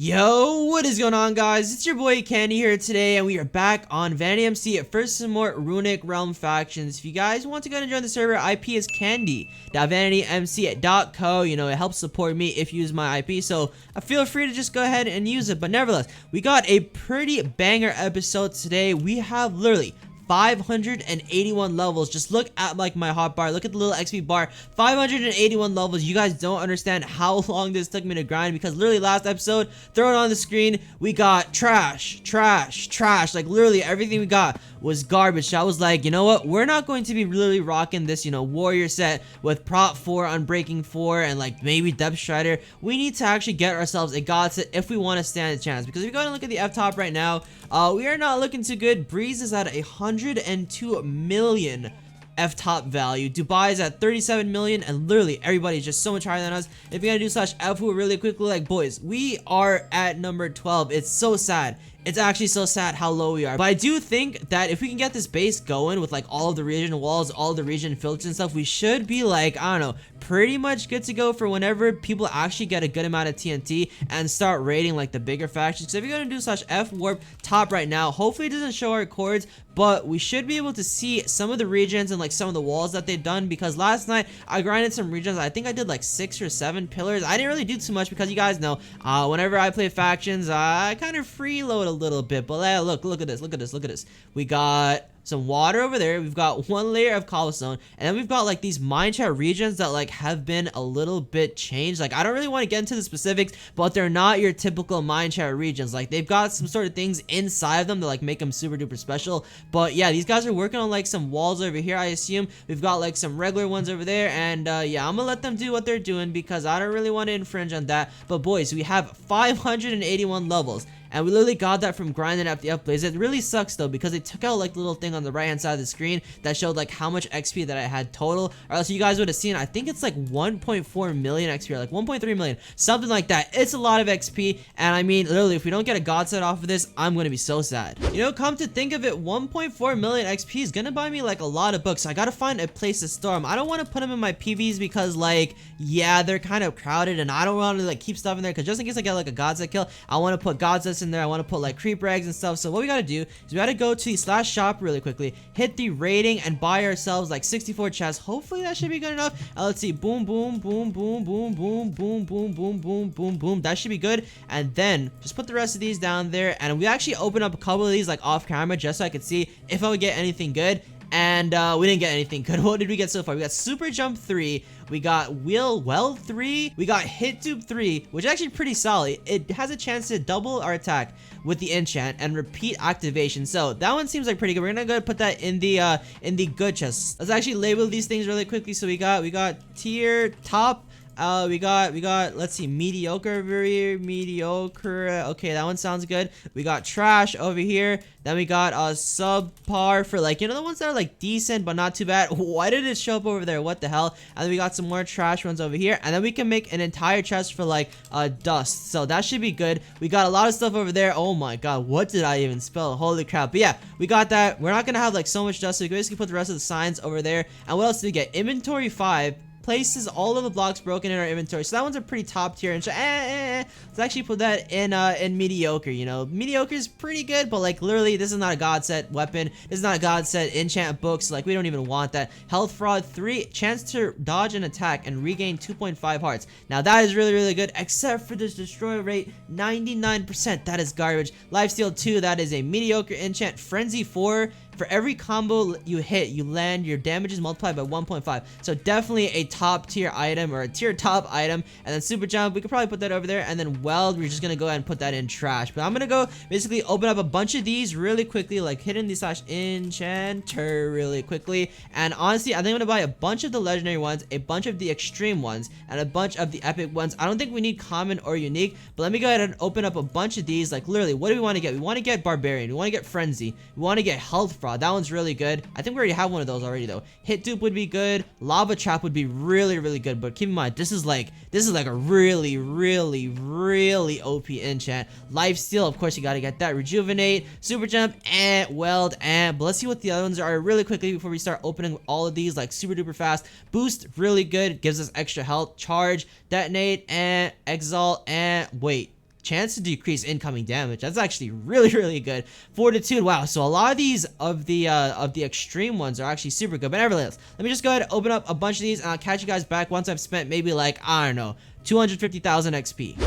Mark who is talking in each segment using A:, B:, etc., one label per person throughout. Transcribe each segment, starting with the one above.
A: Yo, what is going on, guys? It's your boy Candy here today, and we are back on VanityMc for some more Runic Realm factions. If you guys want to go and join the server, IP is candy.vanitymc.co. You know, it helps support me if you use my IP, so feel free to just go ahead and use it. But nevertheless, we got a pretty banger episode today. We have literally 581 levels. Just look at like my hotbar, look at the little XP bar. 581 levels. You guys don't understand how long this took me to grind, because literally last episode, throw it on the screen, we got trash. Like literally everything we got was garbage. So I was like, you know what, we're not going to be really rocking this, you know, warrior set with prop 4, unbreaking 4, and like maybe depth strider. We need to actually get ourselves a god set if we want to stand a chance, because if you go and look at the F top right now, we are not looking too good. Breeze is at 102 million F-top value. Dubai is at 37 million, and literally everybody's just so much higher than us. If you're gonna do /F really quickly, like, boys, we are at number 12. It's so sad. It's actually so sad how low we are. But I do think that if we can get this base going with like all of the region walls, all of the region filters and stuff, we should be like, I don't know, pretty much good to go for whenever people actually get a good amount of TNT and start raiding like the bigger factions. So if you're gonna do /F warp top right now, hopefully it doesn't show our chords, but we should be able to see some of the regions and like some of the walls that they've done, because last night I grinded some regions. I think I did like 6 or 7 pillars. I didn't really do too much because you guys know, whenever I play factions, I kind of freeload a little bit. But look at this. We got some water over there. We've got 1 layer of cobblestone, and then we've got like these minecart regions that like have been a little bit changed. Like, I don't really want to get into the specifics, but they're not your typical minecart regions. Like, they've got some sort of things inside of them that like make them super duper special. But yeah, these guys are working on like some walls over here, I assume. We've got like some regular ones over there, and yeah, I'm gonna let them do what they're doing because I don't really want to infringe on that. But boys, we have 581 levels, and we literally got that from grinding at the upplays. It really sucks though, because they took out like the little thing on the right hand side of the screen that showed like how much XP that I had total, or else you guys would have seen, I think it's like 1.4 million XP, or like 1.3 million, something like that. It's a lot of XP, and I mean, literally, if we don't get a god set off of this, I'm gonna be so sad. You know, come to think of it, 1.4 million XP is gonna buy me like a lot of books. So I gotta find a place to store them. I don't want to put them in my PVs because like, yeah, they're kind of crowded, and I don't want to like keep stuff in there, because just in case I get like a god set kill, I want to put god sets in there. I want to put like creeper eggs and stuff. So what we gotta do is we gotta go to the /shop really quickly, hit the rating, and buy ourselves like 64 chests. Hopefully that should be good enough. Let's see. Boom. That should be good. And then just put the rest of these down there, and we actually open up a couple of these like off camera just so I could see if I would get anything good. And we didn't get anything good. What did we get so far? We got super jump 3, we got well 3, we got hit tube 3, which is actually pretty solid. It has a chance to double our attack with the enchant and repeat activation. So that one seems like pretty good. We're gonna go ahead and put that in the good chest. Let's actually label these things really quickly. So we got tier top. We got, let's see, mediocre, very mediocre. Okay, that one sounds good. We got trash over here. Then we got subpar for like, you know, the ones that are like decent but not too bad. Why did it show up over there? What the hell? And then we got some more trash ones over here. And then we can make an entire chest for like dust. So that should be good. We got a lot of stuff over there. Oh my god, what did I even spell? Holy crap. But yeah, we got that. We're not gonna have like so much dust, so we can basically put the rest of the signs over there. And what else did we get? Inventory 5. Places all of the blocks broken in our inventory, so that one's a pretty top tier. And let's actually put that in mediocre. You know, mediocre is pretty good, but like literally, this is not a god set weapon. This is not a god set enchant books. Like, we don't even want that. Health fraud 3, chance to dodge an attack and regain 2.5 hearts. Now that is really good, except for this destroy rate 99%. That is garbage. Lifesteal 2, that is a mediocre enchant. Frenzy 4. For every combo you hit, you land, your damage is multiplied by 1.5. So definitely a top tier item, or a tier top item. And then super jump, we could probably put that over there. And then weld, we're just gonna go ahead and put that in trash. But I'm gonna go basically open up a bunch of these really quickly, like hitting the /enchanter really quickly. And honestly, I think I'm gonna buy a bunch of the legendary ones, a bunch of the extreme ones, and a bunch of the epic ones. I don't think we need common or unique, but let me go ahead and open up a bunch of these. Like literally, what do we want to get? We want to get barbarian, we want to get frenzy, we want to get health fraud. That one's really good. I think we already have one of those already though. Hit dupe would be good. Lava trap would be really good. But keep in mind, this is like a really OP enchant. Life steal, of course you gotta get that. Rejuvenate, super jump, and weld, and but let's see what the other ones are really quickly before we start opening all of these like super duper fast. Boost, really good, gives us extra health. Charge, detonate, and exalt, and wait. chance to decrease incoming damage. That's actually really good. Fortitude, wow. So a lot of these of the extreme ones are actually super good. But nevertheless, let me just go ahead and open up a bunch of these, and I'll catch you guys back once I've spent maybe like, I don't know, 250,000 XP.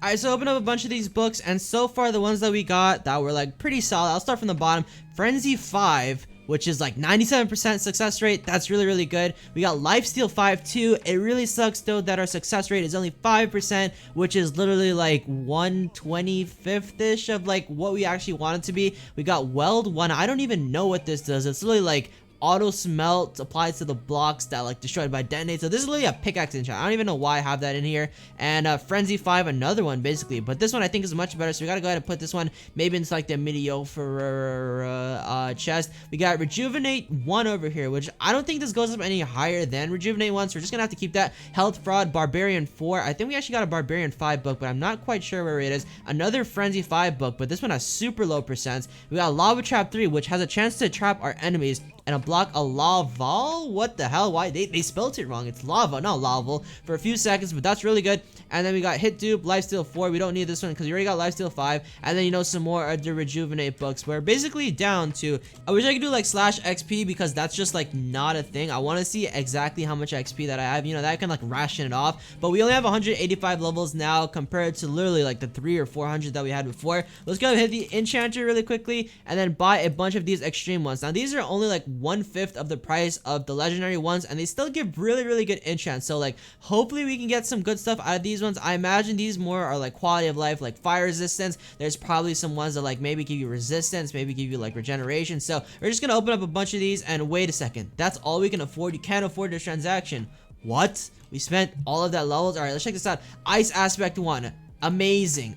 A: Alright, so open up a bunch of these books, and so far the ones that we got that were like pretty solid. I'll start from the bottom. Frenzy 5, which is like 97% success rate. That's really good. We got Lifesteal 5 too. It really sucks though that our success rate is only 5%, which is literally like 1/25-ish of like what we actually want it to be. We got Weld 1. I don't even know what this does. It's literally like auto smelt applies to the blocks that like destroyed by detonate. So this is literally a pickaxe enchant. I don't even know why I have that in here. And Frenzy 5, another one basically, but this one I think is much better, so we gotta go ahead and put this one maybe into like the mediocre chest. We got Rejuvenate 1 over here, which I don't think this goes up any higher than Rejuvenate 1, so we're just gonna have to keep that. Health Fraud Barbarian 4. I think we actually got a Barbarian 5 book, but I'm not quite sure where it is. Another Frenzy 5 book, but this one has super low percents. We got Lava Trap 3, which has a chance to trap our enemies and block a laval. What the hell? Why they spelled it wrong? It's lava, not laval, for a few seconds, but that's really good. And then we got Hit Dupe, Lifesteal 4. We don't need this one because we already got Lifesteal 5. And then, you know, some more of the Rejuvenate books. We're basically down to, I wish I could do like slash XP because that's just like not a thing. I want to see exactly how much XP that I have, you know, that I can like ration it off. But we only have 185 levels now compared to literally like the 300 or 400 that we had before. Let's go hit the enchanter really quickly and then buy a bunch of these extreme ones. Now these are only like 1/5 of the price of the legendary ones, and they still give really good enchants. So like hopefully we can get some good stuff out of these ones. I imagine these more are like quality of life, like fire resistance. There's probably some ones that like maybe give you resistance, maybe give you like regeneration. So we're just gonna open up a bunch of these, and wait a second, that's all we can afford. You can't afford this transaction. What? We spent all of that levels? All right, let's check this out. Ice Aspect 1. Amazing,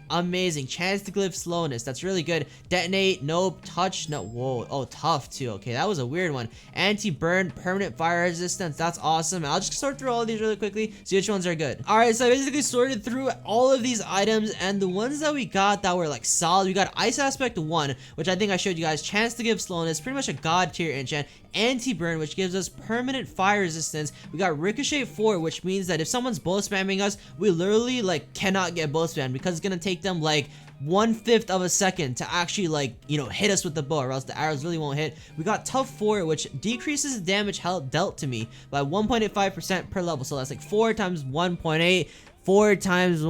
A: chance to glyph slowness, that's really good. Detonate, nope. Touch, no. Whoa, oh, tough too. Okay, that was a weird one. Anti-burn, permanent fire resistance, that's awesome. I'll just sort through all of these really quickly, see which ones are good. All right, so I basically sorted through all of these items, and the ones that we got that were like solid, we got Ice Aspect 1, which I think I showed you guys. Chance to give slowness, pretty much a god tier enchant. Anti-burn, which gives us permanent fire resistance. We got Ricochet 4, which means that if someone's bow spamming us, we literally like cannot get bow spam because it's gonna take them like 1/5 of a second to actually like, you know, hit us with the bow, or else the arrows really won't hit. We got Tough 4, which decreases the damage dealt to me by 1.85% per level. So that's like 4 times 1.8. 4 times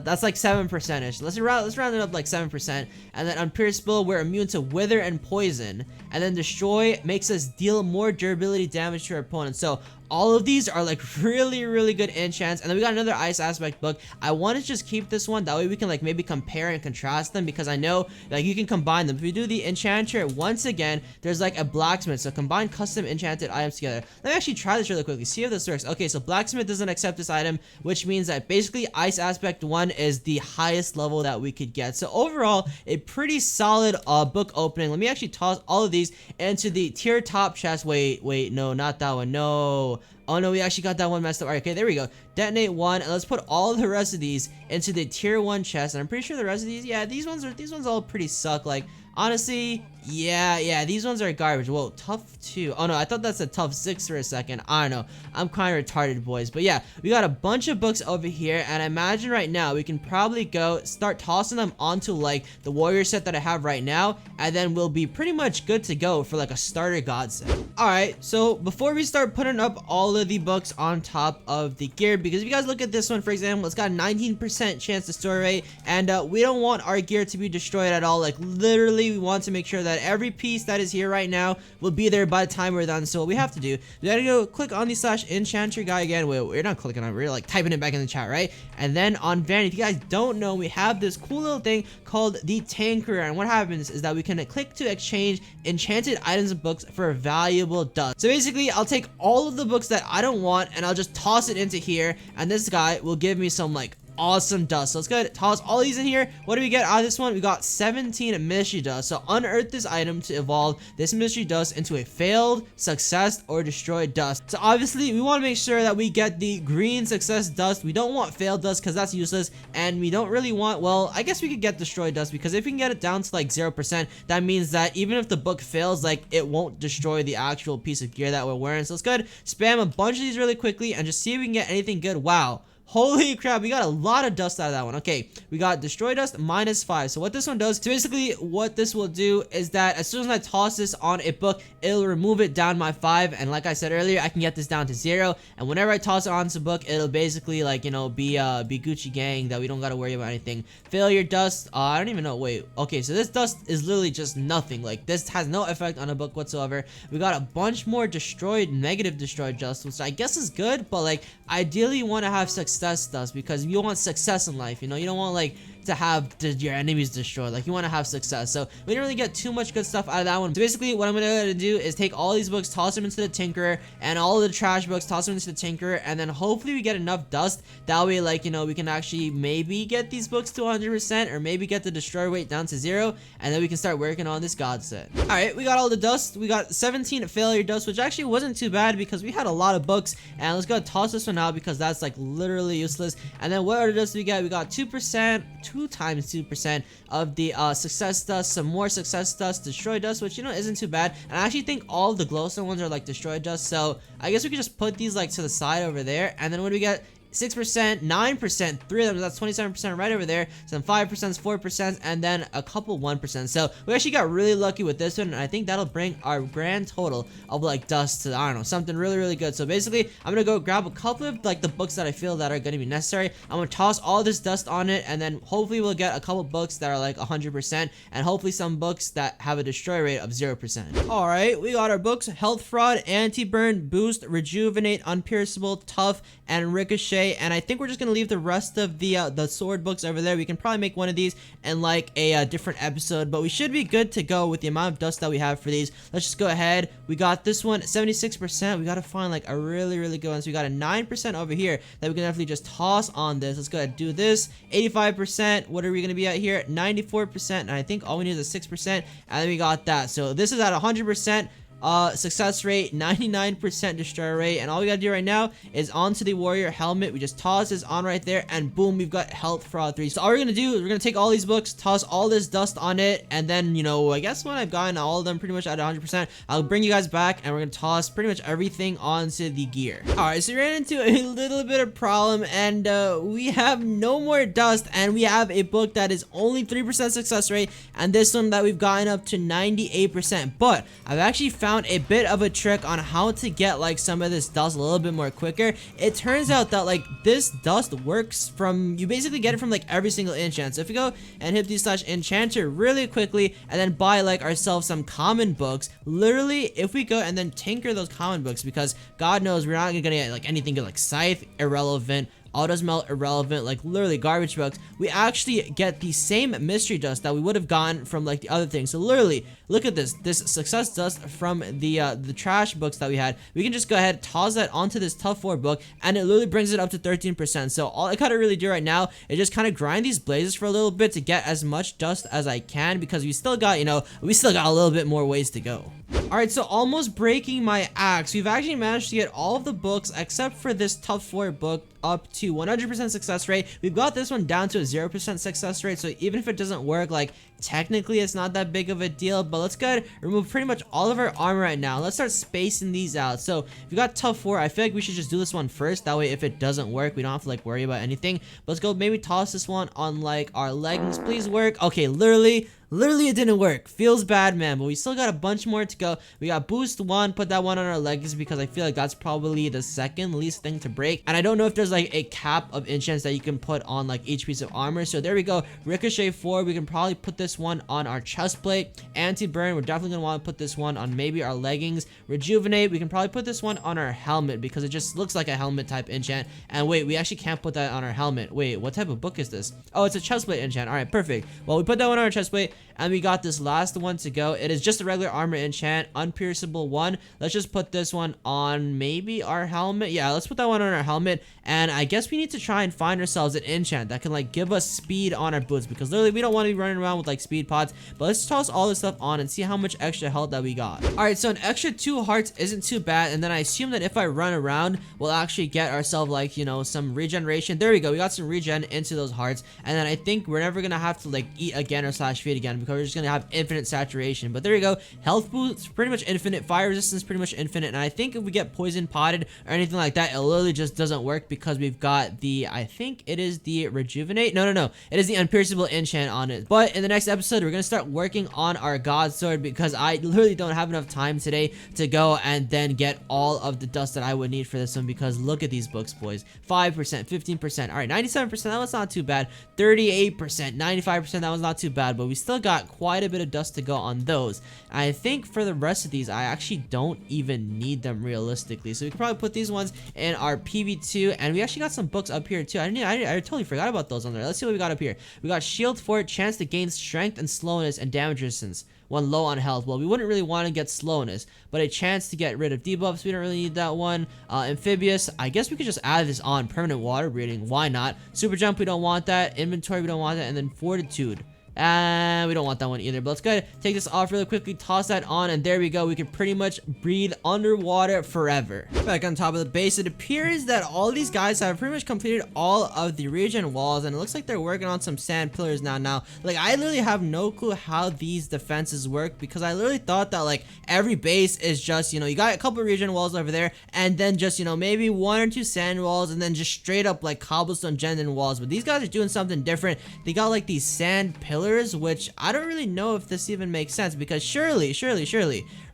A: that's like 7%ish. Let's round it up like 7%. And then Unpierceable, we're immune to wither and poison. And then Destroy makes us deal more durability damage to our opponents. So all of these are like really good enchants. And then we got another Ice Aspect book. I want to just keep this one, that way we can like maybe compare and contrast them, because I know like you can combine them. If we do the enchanter, once again there's like a blacksmith, so combine custom enchanted items together. Let me actually try this really quickly, see if this works. Okay, so blacksmith doesn't accept this item, which means that basically Ice Aspect 1 is the highest level that we could get. So overall, a pretty solid book opening. Let me actually toss all of these into the tier top chest. Wait, no, not that one, no. Oh no, we actually got that one messed up. Alright, okay, there we go. Detonate 1, and let's put all the rest of these into the tier 1 chest. And I'm pretty sure the rest of these, yeah, these ones all pretty suck. Like, honestly, yeah, these ones are garbage. Whoa, tough 2. Oh no, I thought that's a tough 6 for a second. I don't know, I'm kind of retarded, boys. But yeah, we got a bunch of books over here, and I imagine right now we can probably go start tossing them onto like the warrior set that I have right now, and then we'll be pretty much good to go for like a starter god set. Alright, so before we start putting up all of the books on top of the gear, because if you guys look at this one, for example, it's got a 19% chance to store rate, and we don't want our gear to be destroyed at all. Like, literally, we want to make sure that every piece that is here right now will be there by the time we're done. So what we have to do, we gotta go click on the slash enchanter guy again. Wait, we're not clicking on it, we're like typing it back in the chat, right? And then on Vanity, if you guys don't know, we have this cool little thing called the Tanker, and what happens is that we can click to exchange enchanted items and books for valuable dust. So basically, I'll take all of the books that I don't want and I'll just toss it into here, and this guy will give me some like awesome dust. So let's go ahead and toss all these in here. What do we get out of this one? We got 17 mystery dust. So unearth this item to evolve this mystery dust into a failed, success, or destroyed dust. So obviously we want to make sure that we get the green success dust. We don't want failed dust because that's useless, and we don't really want, well, I guess we could get destroyed dust, because if we can get it down to like 0%, that means that even if the book fails, like it won't destroy the actual piece of gear that we're wearing. So let's go ahead, spam a bunch of these really quickly and just see if we can get anything good. Wow, Holy crap, we got a lot of dust out of that one. Okay, we got destroy dust -5. So what this one does, so basically what this will do is that as soon as I toss this on a book, it'll remove it down by 5, and like I said earlier, I can get this down to 0, and whenever I toss it onto a book, it'll basically like, you know, be Gucci gang, that we don't gotta worry about anything. Failure dust, I don't even know, wait, okay, so this dust is literally just nothing. Like, this has no effect on a book whatsoever. We got a bunch more destroyed, negative destroyed dust, which I guess is good, but like, ideally you want to have success dust, because you want success in life, you know, you don't want like to have your enemies destroyed. Like, you want to have success. So we didn't really get too much good stuff out of that one. So basically what I'm gonna do is take all these books, toss them into the tinkerer, and all the trash books, toss them into the tinkerer, and then hopefully we get enough dust, that way, like, you know, we can actually maybe get these books to 100%, or maybe get the destroy rate down to 0, and then we can start working on this god set. All right, we got all the dust. We got 17 failure dust, which actually wasn't too bad because we had a lot of books. And let's go toss this one out because that's like literally useless. And then what other dust do we get? We got 2%, 2 times 2% of the success dust, some more success dust, destroy dust, which, you know, isn't too bad. And I actually think all of the glowstone ones are like destroy dust, so I guess we could just put these like to the side over there. And then what do we get? 6%, 9%, 3 of them, that's 27% right over there. Some 5%, 4%, and then a couple 1%. So we actually got really lucky with this one, and I think that'll bring our grand total of like dust to, I don't know, something really, really good. So basically, I'm gonna go grab a couple of like the books that I feel that are gonna be necessary. I'm gonna toss all this dust on it, and then hopefully we'll get a couple books that are like 100%, and hopefully some books that have a destroy rate of 0%. All right, we got our books: health fraud, anti-burn, boost, rejuvenate, unpierceable, tough, and ricochet. And I think we're just gonna leave the rest of the sword books over there. We can probably make one of these in like a different episode, but we should be good to go with the amount of dust that we have for these. Let's just go ahead. We got this one 76%. We gotta find like a really, really good one. So we got a 9% over here that we can definitely just toss on this. Let's go ahead and do this. 85%. What are we gonna be at here? 94%. And I think all we need is a 6%, and then we got that. So this is at 100%. Success rate, 99% destroy rate, and all we gotta do right now is onto the warrior helmet. We just toss this on right there, and boom, we've got health fraud 3. So all we're gonna do is we're gonna take all these books, toss all this dust on it, and then, you know, I guess when I've gotten all of them pretty much at 100%, I'll bring you guys back, and we're gonna toss pretty much everything onto the gear. Alright, so we ran into a little bit of problem, and we have no more dust, and we have a book that is only 3% success rate, and this one that we've gotten up to 98%. But I've actually found a bit of a trick on how to get like some of this dust a little bit more quicker. It turns out that like this dust works from, you basically get it from like every single enchant. So if we go and hit /enchanter really quickly and then buy like ourselves some common books, literally if we go and then tinker those common books, because God knows we're not gonna get like anything good, like scythe, irrelevant, auto smelt, irrelevant, like literally garbage books, we actually get the same mystery dust that we would have gotten from like the other things. So literally, look at this success dust from the trash books that we had. We can just go ahead, toss that onto this tough 4 book, and it literally brings it up to 13%. So all I gotta really do right now is just kind of grind these blazes for a little bit to get as much dust as I can, because we still got, you know, we still got a little bit more ways to go. Alright, so almost breaking my axe. We've actually managed to get all of the books except for this tough 4 book up to 100% success rate. We've got this one down to a 0% success rate, so even if it doesn't work, like technically it's not that big of a deal. But let's go ahead and remove pretty much all of our armor right now. Let's start spacing these out. So if we got tough 4, I feel like we should just do this one first, that way if it doesn't work we don't have to like worry about anything. But let's go maybe toss this one on like our leggings. Please work. Okay, literally it didn't work. Feels bad, man, but we still got a bunch more to go. We got boost 1, put that one on our leggings because I feel like that's probably the second least thing to break. And I don't know if there's like a cap of enchants that you can put on like each piece of armor. So there we go. Ricochet 4, we can probably put this one on our chest plate. Anti-burn, we're definitely gonna want to put this one on maybe our leggings. Rejuvenate, we can probably put this one on our helmet because it just looks like a helmet type enchant. And wait, we actually can't put that on our helmet. Wait, what type of book is this? Oh, it's a chest plate enchant. All right, perfect. Well, we put that one on our chest plate, and we got this last one to go. It is just a regular armor enchant, unpierceable 1. Let's just put this one on maybe our helmet. Yeah, let's put that one on our helmet. And I guess we need to try and find ourselves an enchant that can like give us speed on our boots, because literally we don't want to be running around with like speed pods. But let's toss all this stuff on and see how much extra health that we got. Alright, so an extra 2 hearts isn't too bad, and then I assume that if I run around we'll actually get ourselves like, you know, some regeneration. There we go, we got some regen into those hearts. And then I think we're never gonna have to like eat again or /feed again, because we're just gonna have infinite saturation. But there you go, health boost pretty much infinite, fire resistance pretty much infinite. And I think if we get poison potted or anything like that, it literally just doesn't work, because because we've got the, I think it is the rejuvenate. No, it is the unpierceable enchant on it. But in the next episode, we're gonna start working on our god sword because I literally don't have enough time today to go and then get all of the dust that I would need for this one, because look at these books, boys. 5%, 15%. All right, 97%, that was not too bad. 38%, 95%, that was not too bad, but we still got quite a bit of dust to go on those. I think for the rest of these, I actually don't even need them realistically, so we can probably put these ones in our PB2. And we actually got some books up here too. I totally forgot about those on there. Let's see what we got up here. We got shield fort, chance to gain strength and slowness and damage resistance when low on health. Well, we wouldn't really want to get slowness, but a chance to get rid of debuffs. We don't really need that one. Amphibious, I guess we could just add this on. Permanent water breathing, why not? Super jump, we don't want that. Inventory, we don't want that. And then fortitude, we don't want that one either. But let's go ahead, take this off really quickly, toss that on, and there we go. We can pretty much breathe underwater forever. Back on top of the base, it appears that all these guys have pretty much completed all of the region walls, and it looks like they're working on some sand pillars now. Like, I literally have no clue how these defenses work, because I literally thought that like every base is just, you know, you got a couple region walls over there, and then just, you know, maybe 1 or 2 sand walls, and then just straight up like cobblestone gen walls. But these guys are doing something different. They got like these sand pillars, which I don't really know if this even makes sense, because surely,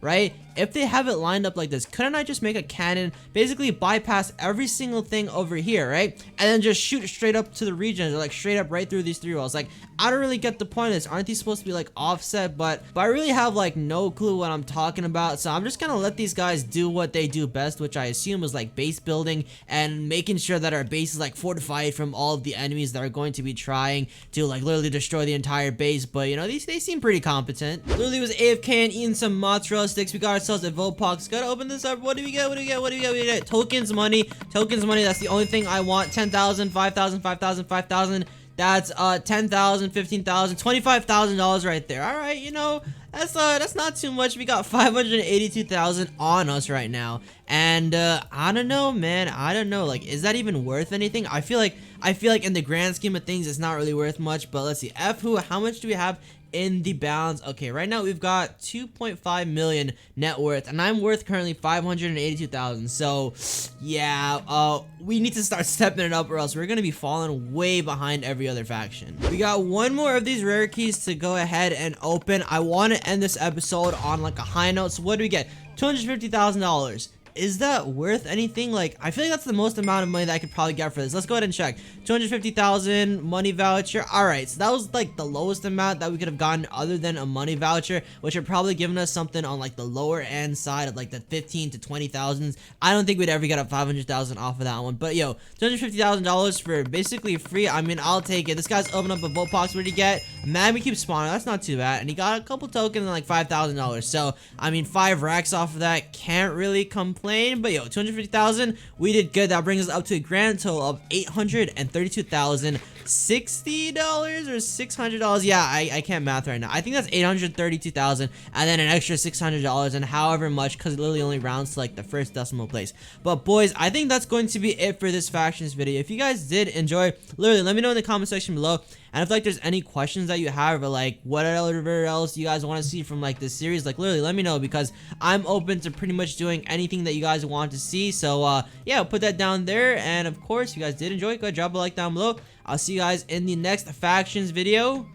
A: right? If they have it lined up like this, couldn't I just make a cannon, basically bypass every single thing over here, right? And then just shoot straight up to the regions, or like straight up right through these 3 walls. Like, I don't really get the point of this. Aren't these supposed to be like offset? But I really have like no clue what I'm talking about. So I'm just gonna let these guys do what they do best, which I assume is like base building and making sure that our base is like fortified from all of the enemies that are going to be trying to like literally destroy the entire base. But you know, they seem pretty competent. Literally was AFK and eating some mozzarella sticks. We got ourselves a Vopox. Gotta open this up. What do we get? We get tokens money. That's the only thing I want. 10,000, 5,000, 5,000, 5,000. That's 10,000, 15,000, $25,000 right there. All right, you know, that's not too much. We got 582,000 on us right now, and I don't know, man. I don't know. Like, is that even worth anything? I feel like in the grand scheme of things, it's not really worth much. But let's see. How much do we have in the balance? Okay, right now we've got 2.5 million net worth, and I'm worth currently 582,000. So yeah, we need to start stepping it up, or else we're gonna be falling way behind every other faction. We got one more of these rare keys to go ahead and open. I want to end this episode on like a high note. So what do we get? $250,000. Is that worth anything? Like, I feel like that's the most amount of money that I could probably get for this. Let's go ahead and check. 250,000 money voucher. All right, so that was like the lowest amount that we could have gotten other than a money voucher, which are probably giving us something on like the lower end side of like the 15 to 20,000s. I don't think we'd ever get a 500,000 off of that one. But yo, $250,000 for basically free. I mean, I'll take it. This guy's opened up a Vopox. What did he get? Man, we keep spawning. That's not too bad. And he got a couple tokens and like $5,000. So I mean, 5 racks off of that. Can't really complain. But yo, 250,000, we did good. That brings us up to a grand total of $832,060 or $600. Yeah, I can't math right now. I think that's $832,000 and then an extra $600 and however much, because it literally only rounds to like the first decimal place. But boys, I think that's going to be it for this factions video. If you guys did enjoy, literally let me know in the comment section below. And if like there's any questions that you have, or like whatever else you guys want to see from like this series, like literally let me know, because I'm open to pretty much doing anything that you guys want to see. So yeah, put that down there. And of course, if you guys did enjoy, go drop a like down below. I'll see you guys in the next factions video.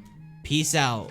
A: Peace out.